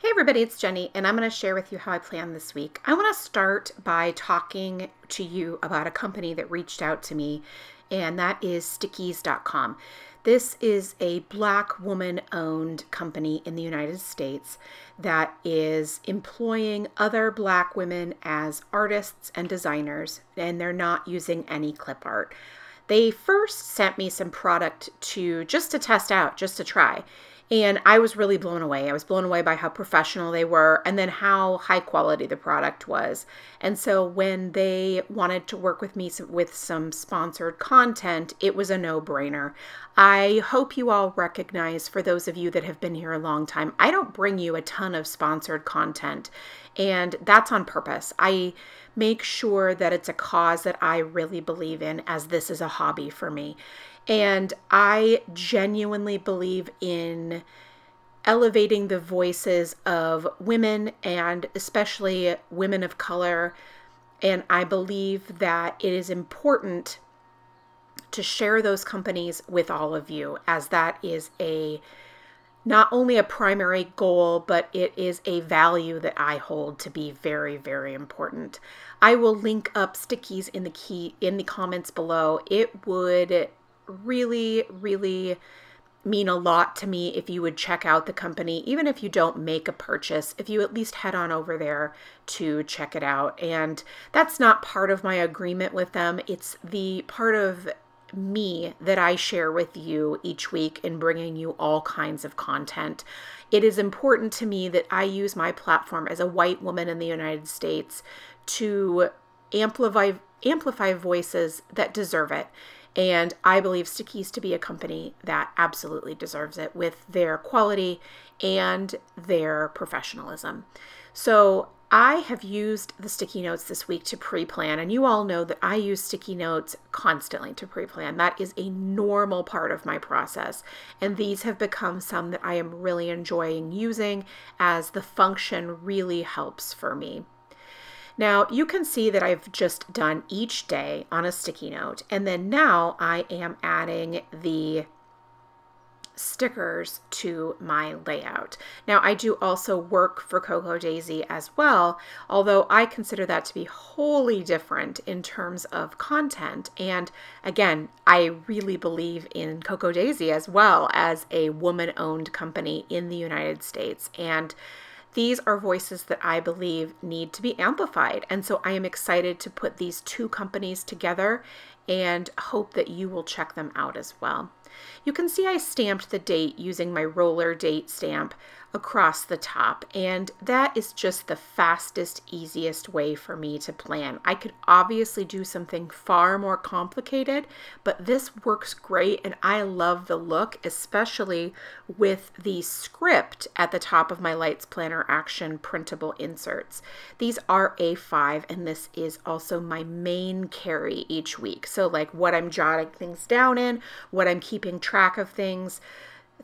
Hey everybody, it's Jenny, and I'm going to share with you how I plan this week. I want to start by talking to you about a company that reached out to me, and that is SticKeys.com. This is a Black woman-owned company in the United States that is employing other Black women as artists and designers, and they're not using any clip art. They first sent me some product just to test out, just to try. And I was really blown away. I was blown away by how professional they were and then how high quality the product was. And so when they wanted to work with me with some sponsored content, it was a no-brainer. I hope you all recognize, for those of you that have been here a long time, I don't bring you a ton of sponsored content, and that's on purpose. I make sure that it's a cause that I really believe in, as this is a hobby for me. And I genuinely believe in elevating the voices of women, and especially women of color. And I believe that it is important to share those companies with all of you, as that is not only a primary goal, but it is a value that I hold to be very, very important. I will link up SticKeys in the comments below. It would really, really mean a lot to me if you would check out the company, even if you don't make a purchase, if you at least head on over there to check it out. And that's not part of my agreement with them. It's the part of me that I share with you each week in bringing you all kinds of content. It is important to me that I use my platform as a white woman in the United States to amplify voices that deserve it. And I believe SticKeys to be a company that absolutely deserves it, with their quality and their professionalism. So I have used the sticky notes this week to pre-plan, and you all know that I use sticky notes constantly to pre-plan. That is a normal part of my process, and these have become some that I am really enjoying using, as the function really helps for me. Now you can see that I've just done each day on a sticky note, and then now I am adding the stickers to my layout. Now I do also work for Cocoa Daisy as well, although I consider that to be wholly different in terms of content. And again, I really believe in Cocoa Daisy as well as a woman-owned company in the United States. And these are voices that I believe need to be amplified. And so I am excited to put these two companies together and hope that you will check them out as well. You can see I stamped the date using my roller date stamp across the top, and that is just the fastest, easiest way for me to plan. I could obviously do something far more complicated, but this works great, and I love the look, especially with the script at the top of my Lights Planner Action printable inserts. These are A5, and this is also my main carry each week. So like what I'm jotting things down in, what I'm keeping track of things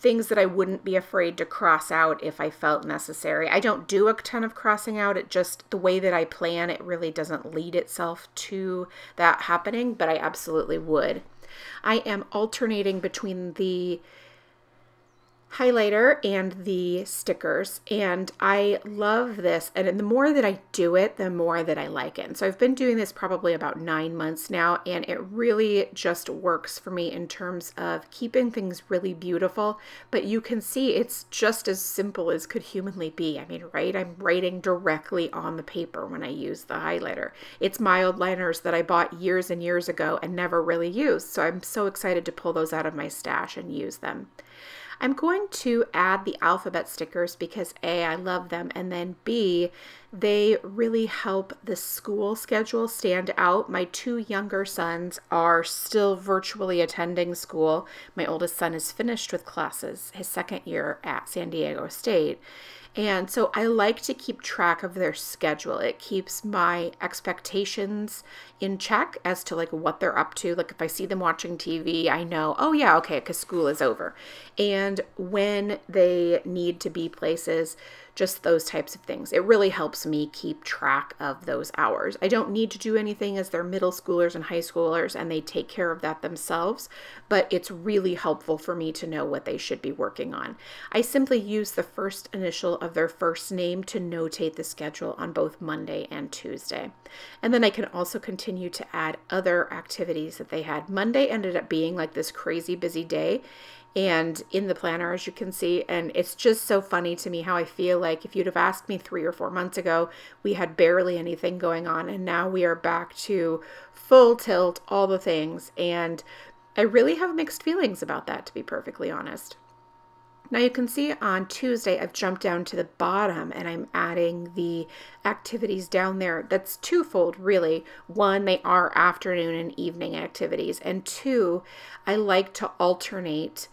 that I wouldn't be afraid to cross out if I felt necessary. I don't do a ton of crossing out. It just, the way that I plan, it really doesn't lead itself to that happening, but I absolutely would. I am alternating between the highlighter and the stickers, and I love this, and the more that I do it, the more that I like it. And so I've been doing this probably about 9 months now, and it really just works for me in terms of keeping things really beautiful. But you can see it's just as simple as could humanly be. I mean, right? I'm writing directly on the paper when I use the highlighter. It's mild liners that I bought years and years ago and never really used, so I'm so excited to pull those out of my stash and use them. I'm going to add the alphabet stickers because A, I love them, and then B, they really help the school schedule stand out. My two younger sons are still virtually attending school. My oldest son is finished with classes, his second year at San Diego State. And so I like to keep track of their schedule. It keeps my expectations in check as to like what they're up to. Like if I see them watching TV, I know, oh yeah, okay, because school is over. And when they need to be places just those types of things. It really helps me keep track of those hours. I don't need to do anything as they're middle schoolers and high schoolers, and they take care of that themselves, but it's really helpful for me to know what they should be working on. I simply use the first initial of their first name to notate the schedule on both Monday and Tuesday. And then I can also continue to add other activities that they had. Monday ended up being like this crazy busy day and in the planner, as you can see, and it's just so funny to me how I feel like if you'd have asked me 3 or 4 months ago, we had barely anything going on, and now we are back to full tilt, all the things, and I really have mixed feelings about that, to be perfectly honest. Now you can see on Tuesday, I've jumped down to the bottom and I'm adding the activities down there. That's twofold, really. One, they are afternoon and evening activities. And two, I like to alternate.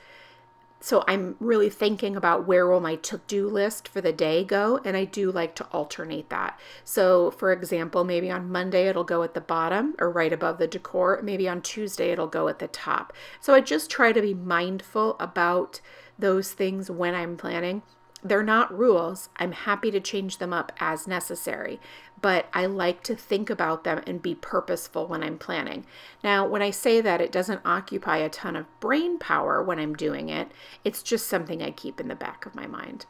So I'm really thinking about where will my to-do list for the day go, and I do like to alternate that. So for example, maybe on Monday it'll go at the bottom or right above the decor. Maybe on Tuesday it'll go at the top. So I just try to be mindful about those things when I'm planning. They're not rules. I'm happy to change them up as necessary, but I like to think about them and be purposeful when I'm planning. Now, when I say that, it doesn't occupy a ton of brain power when I'm doing it. It's just something I keep in the back of my mind.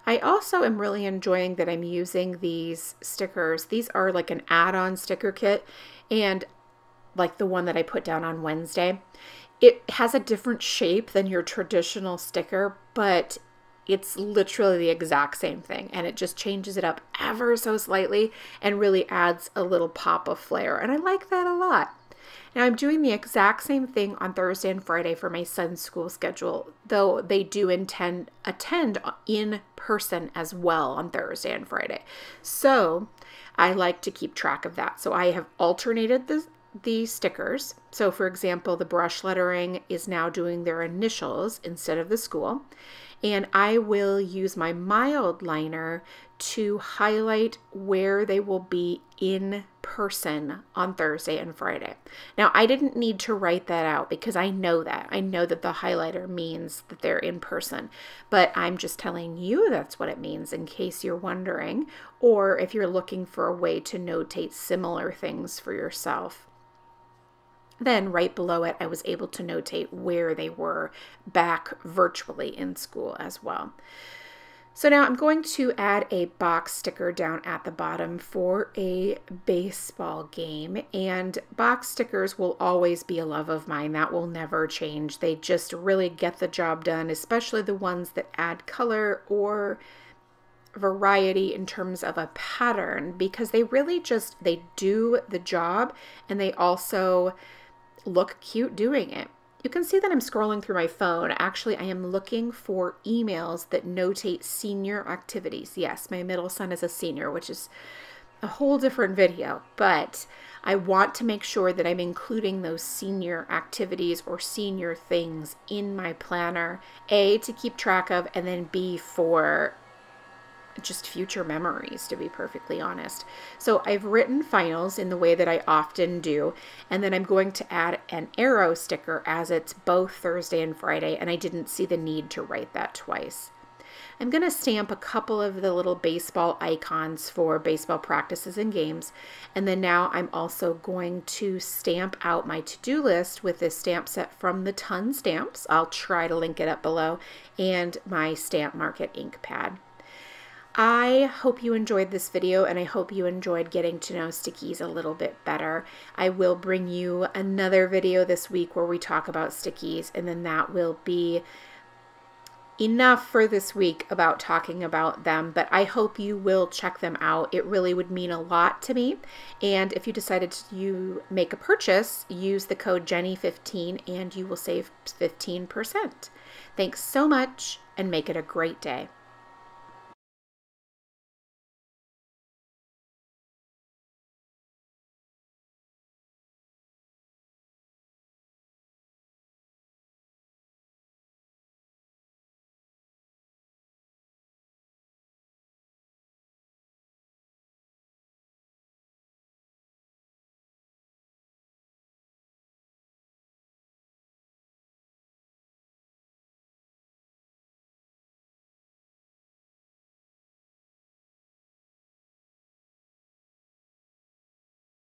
I also am really enjoying that I'm using these stickers. These are like an add-on sticker kit, and like the one that I put down on Wednesday. It has a different shape than your traditional sticker, but it's literally the exact same thing, and it just changes it up ever so slightly and really adds a little pop of flair, and I like that a lot. Now I'm doing the exact same thing on Thursday and Friday for my son's school schedule, though they do attend in person as well on Thursday and Friday. So I like to keep track of that. So I have alternated the stickers. So for example, the brush lettering is now doing their initials instead of the school. And I will use my mild liner to highlight where they will be in person on Thursday and Friday. Now, I didn't need to write that out because I know that. I know that the highlighter means that they're in person, but I'm just telling you that's what it means in case you're wondering, or if you're looking for a way to notate similar things for yourself. Then right below it, I was able to notate where they were back virtually in school as well. So now I'm going to add a box sticker down at the bottom for a baseball game, and box stickers will always be a love of mine. That will never change. They just really get the job done, especially the ones that add color or variety in terms of a pattern, because they really just, they do the job, and they also look cute doing it. You can see that I'm scrolling through my phone. Actually, I am looking for emails that notate senior activities. Yes, my middle son is a senior, which is a whole different video, but I want to make sure that I'm including those senior activities or senior things in my planner, A, to keep track of, and then B, for just future memories, to be perfectly honest. So I've written finals in the way that I often do, and then I'm going to add an arrow sticker as it's both Thursday and Friday, and I didn't see the need to write that twice. I'm going to stamp a couple of the little baseball icons for baseball practices and games, and then now I'm also going to stamp out my to-do list with this stamp set from the Ton Stamps. I'll try to link it up below, and my Stamp Market ink pad. I hope you enjoyed this video, and I hope you enjoyed getting to know SticKeys a little bit better. I will bring you another video this week where we talk about SticKeys, and then that will be enough for this week about talking about them, but I hope you will check them out. It really would mean a lot to me. And if you decided to make a purchase, use the code Jenny15 and you will save 15%. Thanks so much, and make it a great day.